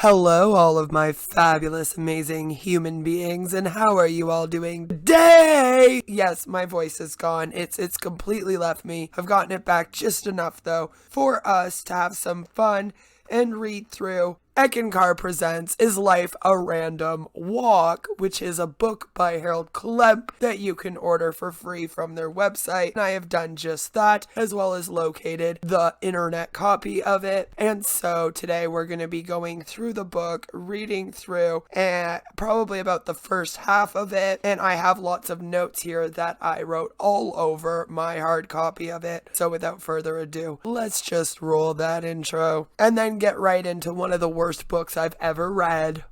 Hello, all of my fabulous, amazing human beings, and how are you all doing today? Yes, my voice is gone. It's completely left me. I've gotten it back just enough, though, for us to have some fun and read through Eckankar presents Is Life a Random Walk, which is a book by Harold Klemp that you can order for free from their website. And I have done just that, as well as located the internet copy of it. And so today we're going to be going through the book, reading through, and probably about the first half of it. And I have lots of notes here that I wrote all over my hard copy of it. So without further ado, let's just roll that intro and then get right into one of the worst books I've ever read.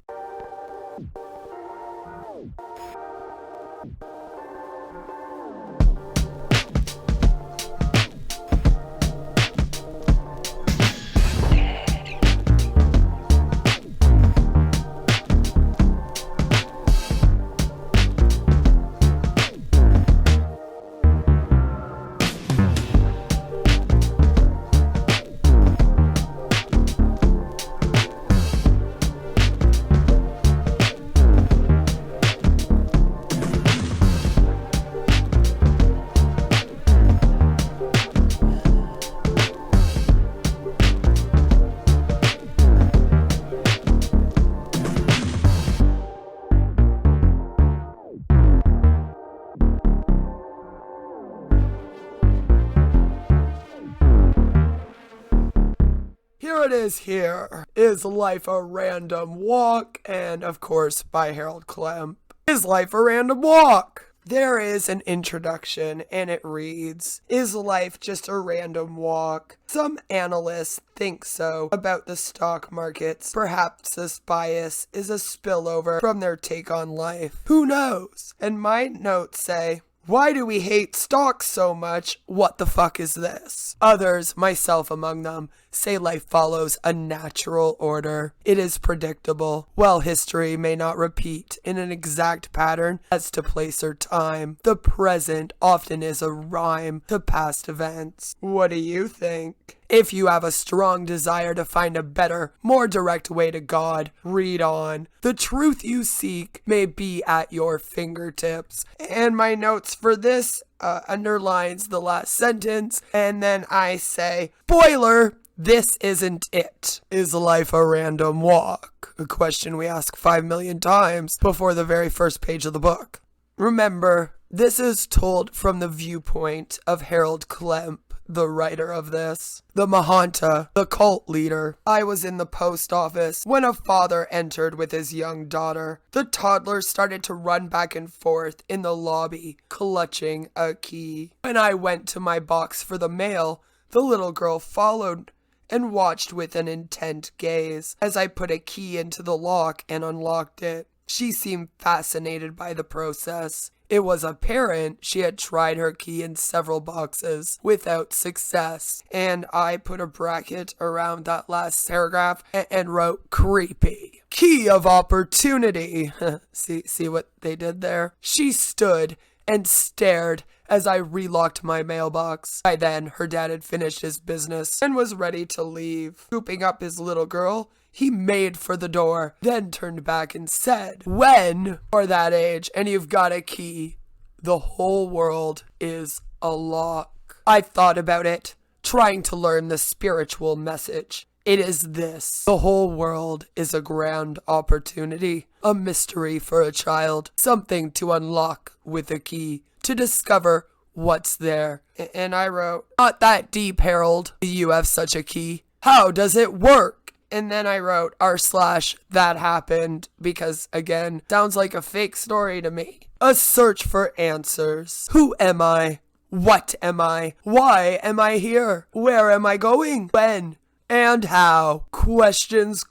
Here is Life a Random Walk, and of course by Harold Klemp. Is Life a Random Walk? There is an introduction and it reads, Is life just a random walk? Some analysts think so about the stock markets. Perhaps this bias is a spillover from their take on life. Who knows? And my notes say, why do we hate stocks so much? What the fuck is this? Others, myself among them, say life follows a natural order. It is predictable. While history may not repeat in an exact pattern as to place or time, the present often is a rhyme to past events. What do you think? If you have a strong desire to find a better, more direct way to God, read on. The truth you seek may be at your fingertips. And my notes for this underlines the last sentence, and then I say, spoiler, this isn't it. Is life a random walk? A question we ask 5 million times before the very first page of the book. Remember, this is told from the viewpoint of Harold Klemp, the writer of this. The Mahanta, the cult leader. I was in the post office when a father entered with his young daughter. The toddler started to run back and forth in the lobby, clutching a key. When I went to my box for the mail, the little girl followed and watched with an intent gaze as I put a key into the lock and unlocked it. She seemed fascinated by the process. It was apparent she had tried her key in several boxes without success, and I put a bracket around that last paragraph and wrote creepy. Key of opportunity. See what they did there? She stood and stared as I relocked my mailbox. By then, her dad had finished his business and was ready to leave. Scooping up his little girl, he made for the door, then turned back and said, when you're that age and you've got a key, the whole world is a lock. I thought about it, trying to learn the spiritual message. It is this. The whole world is a grand opportunity, a mystery for a child, something to unlock with a key, to discover what's there. And I wrote, not that deep, Harold. Do you have such a key? How does it work? And then I wrote r/that happened because, again, sounds like a fake story to me. A search for answers. Who am I? What am I? Why am I here? Where am I going? When? And how? Questions,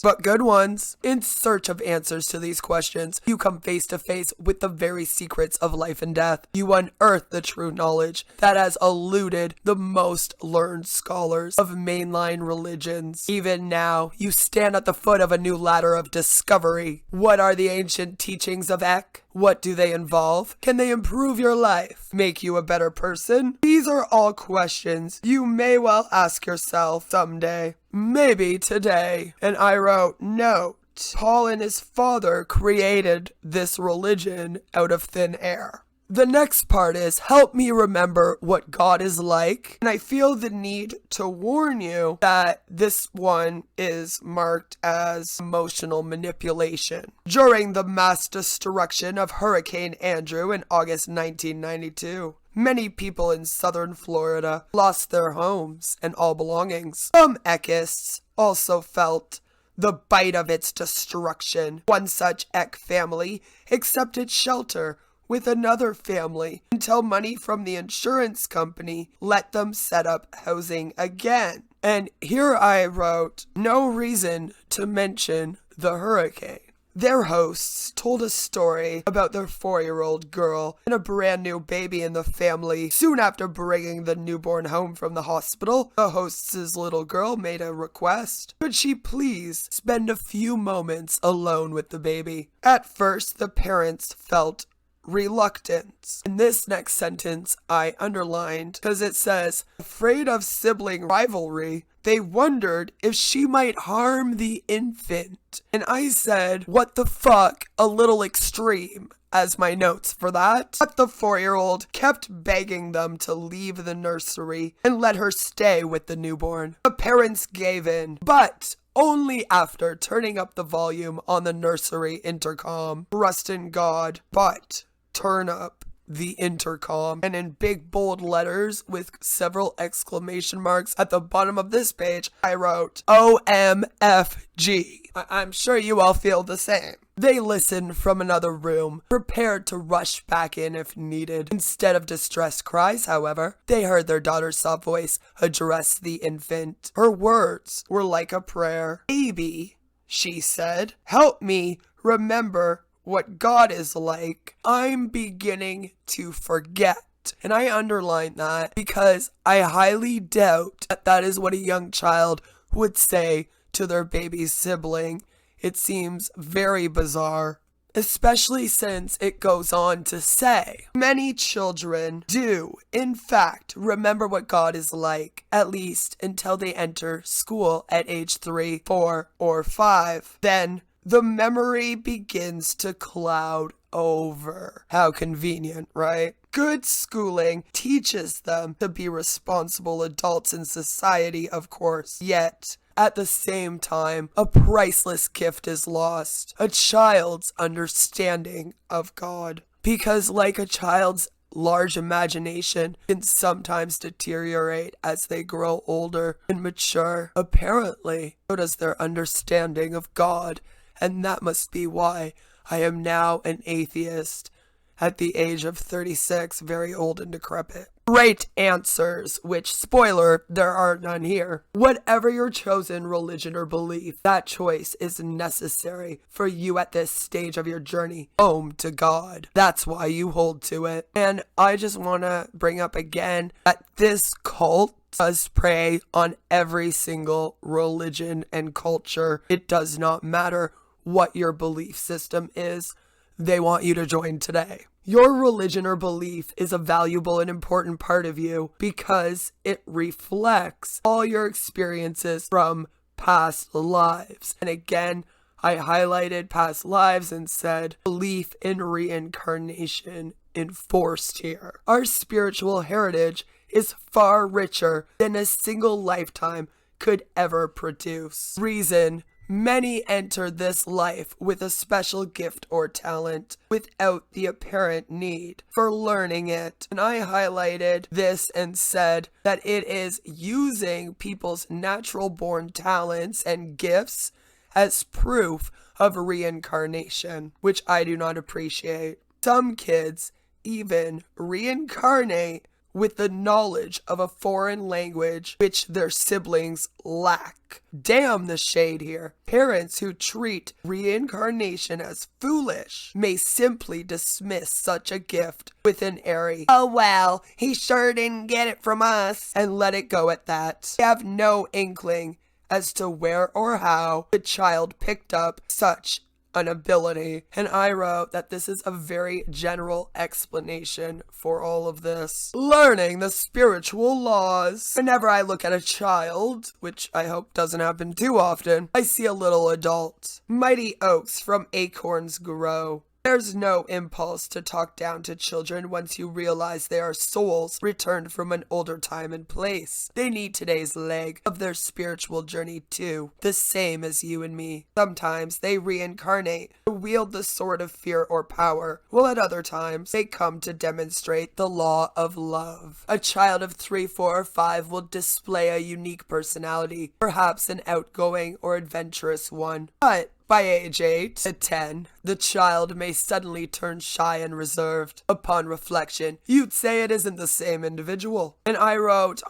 but good ones. In search of answers to these questions, you come face to face with the very secrets of life and death. You unearth the true knowledge that has eluded the most learned scholars of mainline religions. Even now, you stand at the foot of a new ladder of discovery. What are the ancient teachings of Eck? What do they involve? Can they improve your life? Make you a better person? These are all questions you may well ask yourself someday. Maybe today. And I wrote, note, Paul and his father created this religion out of thin air. The next part is, help me remember what God is like. And I feel the need to warn you that this one is marked as emotional manipulation. During the mass destruction of Hurricane Andrew in August 1992, many people in southern Florida lost their homes and all belongings. Some Eckists also felt the bite of its destruction. One such Eck family accepted shelter with another family until money from the insurance company let them set up housing again. And here I wrote, no reason to mention the hurricane. Their hosts told a story about their 4-year-old girl and a brand new baby in the family. Soon after bringing the newborn home from the hospital, the host's little girl made a request. Could she please spend a few moments alone with the baby? At first, the parents felt reluctance. In this next sentence I underlined because it says, afraid of sibling rivalry, they wondered if she might harm the infant. And I said, what the fuck, a little extreme, as my notes for that. But the 4-year-old kept begging them to leave the nursery and let her stay with the newborn. The parents gave in, but only after turning up the volume on the nursery intercom. Trust in God, but turn up the intercom. And in big bold letters with several exclamation marks at the bottom of this page, I wrote, OMFG. I'm sure you all feel the same. They listened from another room, prepared to rush back in if needed. Instead of distressed cries, however, they heard their daughter's soft voice address the infant. Her words were like a prayer. Baby, she said, help me remember what God is like. I'm beginning to forget. And I underline that because I highly doubt that that is what a young child would say to their baby sibling. It seems very bizarre, especially since it goes on to say, many children do, in fact, remember what God is like, at least until they enter school at age 3, 4, or 5. Then the memory begins to cloud over. How convenient, right? Good schooling teaches them to be responsible adults in society, of course. Yet, at the same time, a priceless gift is lost. A child's understanding of God. Because like a child's large imagination can sometimes deteriorate as they grow older and mature, apparently, so does their understanding of God. And that must be why I am now an atheist at the age of 36, very old and decrepit. Great answers, which, spoiler, there are none here. Whatever your chosen religion or belief, that choice is necessary for you at this stage of your journey home to God. That's why you hold to it. And I just want to bring up again that this cult does prey on every single religion and culture. It does not matter what your belief system is. They want you to join today. Your religion or belief is a valuable and important part of you because it reflects all your experiences from past lives. And again, I highlighted past lives and said belief in reincarnation enforced here. Our spiritual heritage is far richer than a single lifetime could ever produce. Reason: many enter this life with a special gift or talent without the apparent need for learning it. And I highlighted this and said that it is using people's natural born talents and gifts as proof of reincarnation, which I do not appreciate. Some kids even reincarnate with the knowledge of a foreign language which their siblings lack. Damn the shade here. Parents who treat reincarnation as foolish may simply dismiss such a gift with an airy, "Oh well, he sure didn't get it from us," and let it go at that. They have no inkling as to where or how the child picked up such an ability. And I wrote that this is a very general explanation for all of this. Learning the spiritual laws. Whenever I look at a child, which I hope doesn't happen too often, I see a little adult. Mighty oaks from acorns grow. There's no impulse to talk down to children once you realize they are souls returned from an older time and place. They need today's leg of their spiritual journey too, the same as you and me. Sometimes they reincarnate to wield the sword of fear or power, while at other times they come to demonstrate the law of love. A child of 3, 4, or 5 will display a unique personality, perhaps an outgoing or adventurous one. But by age 8 to 10, the child may suddenly turn shy and reserved. Upon reflection, you'd say it isn't the same individual. And I wrote,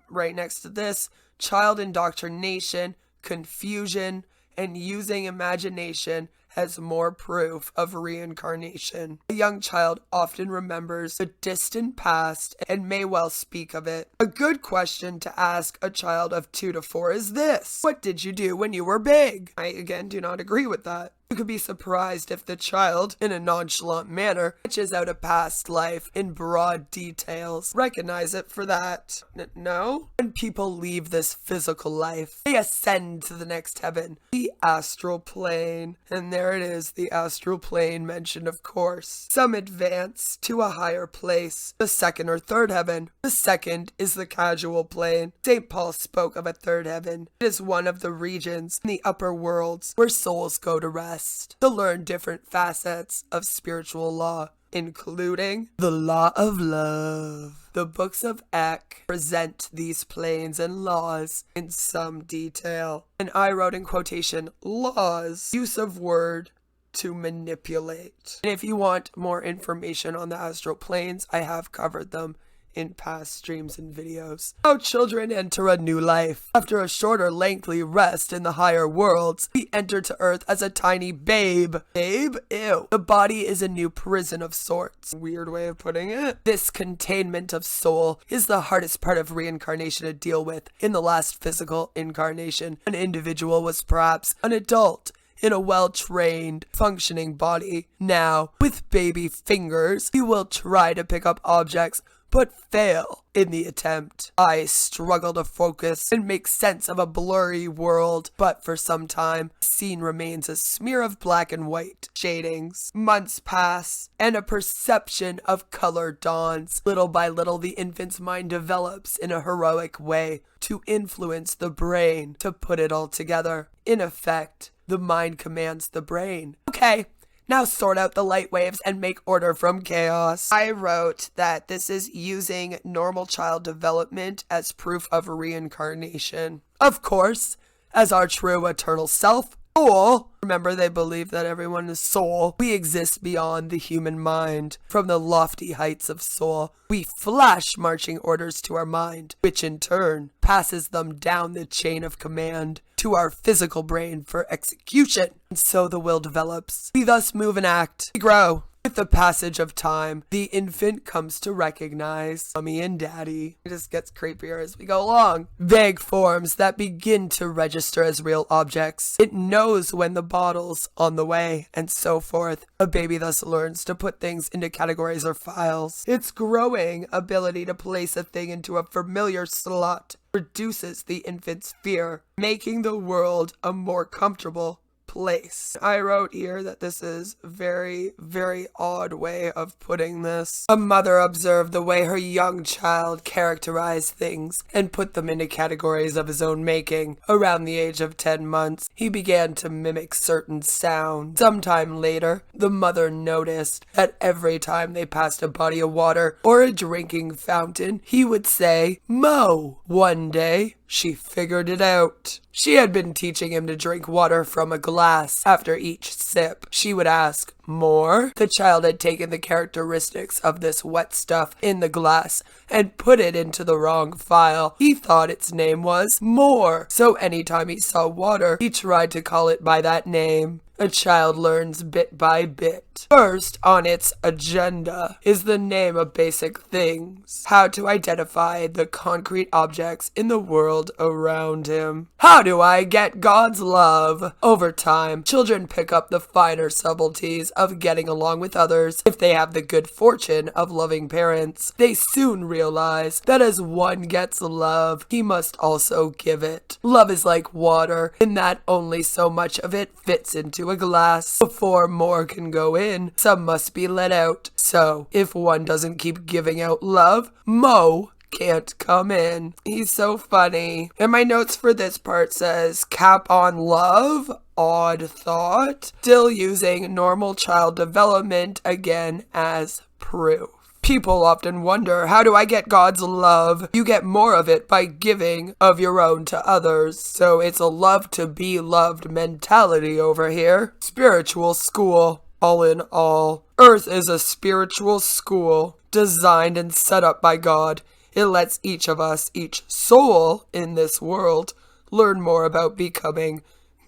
right next to this, child indoctrination, confusion, and using imagination as more proof of reincarnation. A young child often remembers the distant past and may well speak of it. A good question to ask a child of 2 to 4 is this: what did you do when you were big? I again do not agree with that. You could be surprised if the child, in a nonchalant manner, sketches out a past life in broad details. Recognize it for that. No? When people leave this physical life, they ascend to the next heaven, the astral plane. And there it is, the astral plane mentioned, of course. Some advance to a higher place, the 2nd or 3rd heaven. The 2nd is the casual plane. St. Paul spoke of a 3rd heaven. It is one of the regions in the upper worlds where souls go to rest, to learn different facets of spiritual law, including the law of love. The books of Eck present these planes and laws in some detail. And I wrote in quotation, laws, use of word to manipulate. And if you want more information on the astral planes, I have covered them in past streams and videos. How children enter a new life. After a short or lengthy rest in the higher worlds, we enter to Earth as a tiny babe. Babe? Ew. The body is a new prison of sorts. Weird way of putting it. This containment of soul is the hardest part of reincarnation to deal with. In the last physical incarnation, an individual was perhaps an adult in a well-trained, functioning body. Now, with baby fingers, he will try to pick up objects but fail in the attempt. I struggle to focus and make sense of a blurry world, but for some time, the scene remains a smear of black and white shadings. Months pass, and a perception of color dawns. Little by little, the infant's mind develops in a heroic way to influence the brain to put it all together. In effect, the mind commands the brain. Okay. Now sort out the light waves and make order from chaos. I wrote that this is using normal child development as proof of reincarnation. Of course, as our true eternal self, soul. Remember, they believe that everyone is soul. We exist beyond the human mind. From the lofty heights of soul, we flash marching orders to our mind, which in turn passes them down the chain of command to our physical brain for execution. And so the will develops. We thus move and act. We grow. With the passage of time, the infant comes to recognize mommy and daddy. It just gets creepier as we go along. Vague forms that begin to register as real objects. It knows when the bottle's on the way, and so forth. A baby thus learns to put things into categories or files. Its growing ability to place a thing into a familiar slot reduces the infant's fear, making the world a more comfortable place. I wrote here that this is very, very odd way of putting this. A mother observed the way her young child characterized things and put them into categories of his own making. Around the age of 10 months, he began to mimic certain sounds. Sometime later, the mother noticed that every time they passed a body of water or a drinking fountain, he would say, "Mo." One day, she figured it out. She had been teaching him to drink water from a glass. After each sip, she would ask, "More?" The child had taken the characteristics of this wet stuff in the glass and put it into the wrong file. He thought its name was more, so anytime he saw water, he tried to call it by that name. a child learns bit by bit. First on its agenda is the name of basic things, how to identify the concrete objects in the world around him. How do I get God's love? Over time, children pick up the finer subtleties of getting along with others. If they have the good fortune of loving parents, they soon realize that as one gets love, he must also give it. Love is like water, in that only so much of it fits into a glass. Before more can go in, some must be let out. So, if one doesn't keep giving out love, Mo can't come in. He's so funny. And my notes for this part says, cap on love, odd thought, still using normal child development again as proof. People often wonder, how do I get God's love? You get more of it by giving of your own to others. So it's a love to be loved mentality over here. Spiritual school, all in all. Earth is a spiritual school designed and set up by God. It lets each of us, each soul in this world, learn more about becoming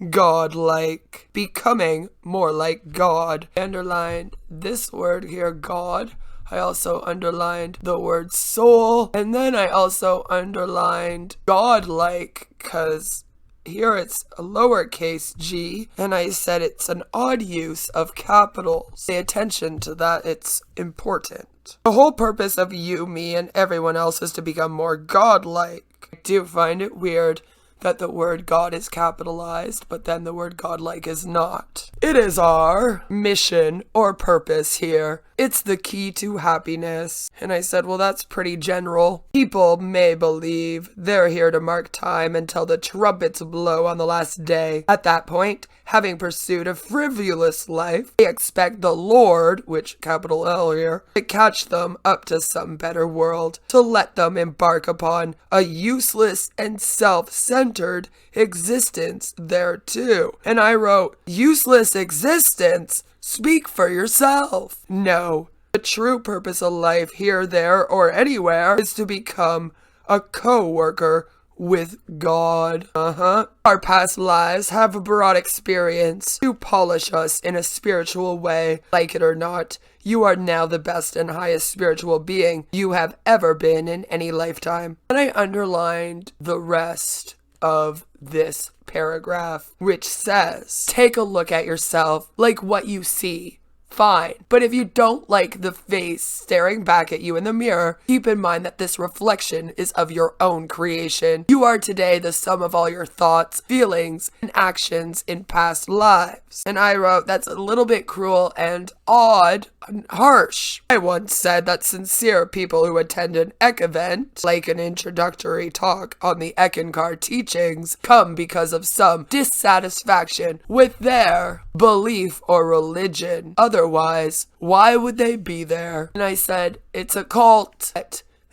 God-like. Becoming more like God. I underlined this word here, God. I also underlined the word soul, and then I also underlined God-like, because here it's a lowercase g, and I said it's an odd use of capitals. Pay attention to that, it's important. The whole purpose of you, me, and everyone else is to become more God-like. I do find it weird that the word God is capitalized, but then the word godlike is not. It is our mission or purpose here. It's the key to happiness. And I said, well, that's pretty general. People may believe they're here to mark time until the trumpets blow on the last day. At that point, having pursued a frivolous life, they expect the Lord, which capital L here, to catch them up to some better world, to let them embark upon a useless and self-centered existence there too. And I wrote, useless existence? Speak for yourself. No, the true purpose of life here, there, or anywhere is to become a co-worker with God. Our past lives have brought experience to polish us in a spiritual way. Like it or not, you are now the best and highest spiritual being you have ever been in any lifetime. And I underlined the rest of this paragraph, which says, take a look at yourself, like what you see. Fine. But if you don't like the face staring back at you in the mirror, keep in mind that this reflection is of your own creation. You are today the sum of all your thoughts, feelings, and actions in past lives. And I wrote, that's a little bit cruel and odd and harsh. I once said that sincere people who attend an Eck event, like an introductory talk on the Eckankar teachings, come because of some dissatisfaction with their belief or religion. Otherwise, why would they be there? And I said, it's a cult.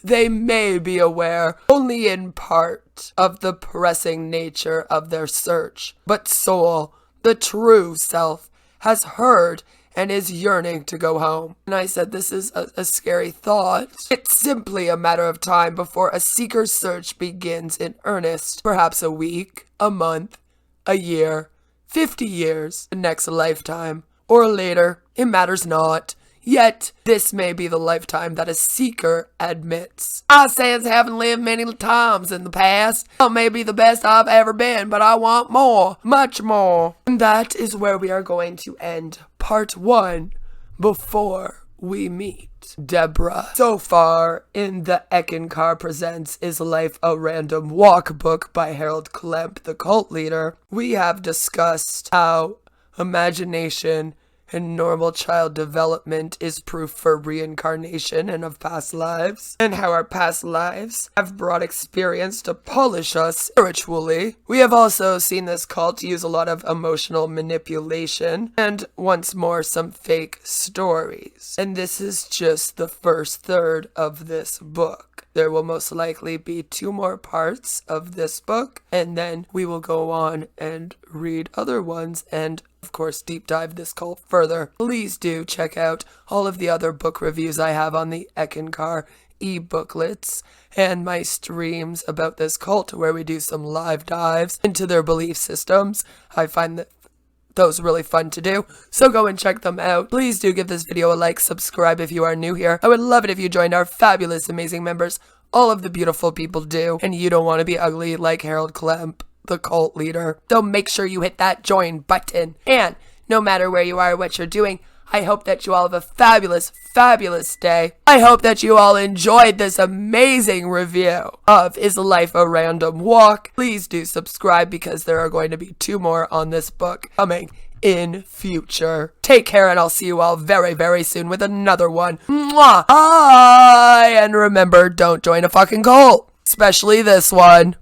They may be aware only in part of the pressing nature of their search. But soul, the true self, has heard and is yearning to go home. And I said, this is a scary thought. It's simply a matter of time before a seeker's search begins in earnest. Perhaps a week, a month, a year, 50 years, the next lifetime, or later, it matters not. Yet, this may be the lifetime that a seeker admits. I says haven't lived many times in the past. I may be the best I've ever been, but I want more, much more. And that is where we are going to end part 1 before we meet Deborah. So far in the Eckankar Presents Is Life a Random Walk book by Harold Klemp, the cult leader, we have discussed how imagination and normal child development is proof for reincarnation and of past lives, and how our past lives have brought experience to polish us spiritually. We have also seen this cult use a lot of emotional manipulation, and once more some fake stories. And this is just the first third of this book. There will most likely be 2 more parts of this book, and then we will go on and read other ones and, of course, deep dive this cult further. Please do check out all of the other book reviews I have on the Eckankar e-booklets and my streams about this cult where we do some live dives into their belief systems. I find that those really fun to do, so go and check them out. Please do give this video a like, subscribe if you are new here. I would love it if you joined our fabulous, amazing members. All of the beautiful people do, and you don't want to be ugly like Harold Klemp, the cult leader. So make sure you hit that join button. And no matter where you are or what you're doing, I hope that you all have a fabulous, fabulous day. I hope that you all enjoyed this amazing review of Is Life a Random Walk? Please do subscribe because there are going to be 2 more on this book coming in future. Take care, and I'll see you all very, very soon with another one. Mwah! Bye! And remember, don't join a fucking cult. Especially this one.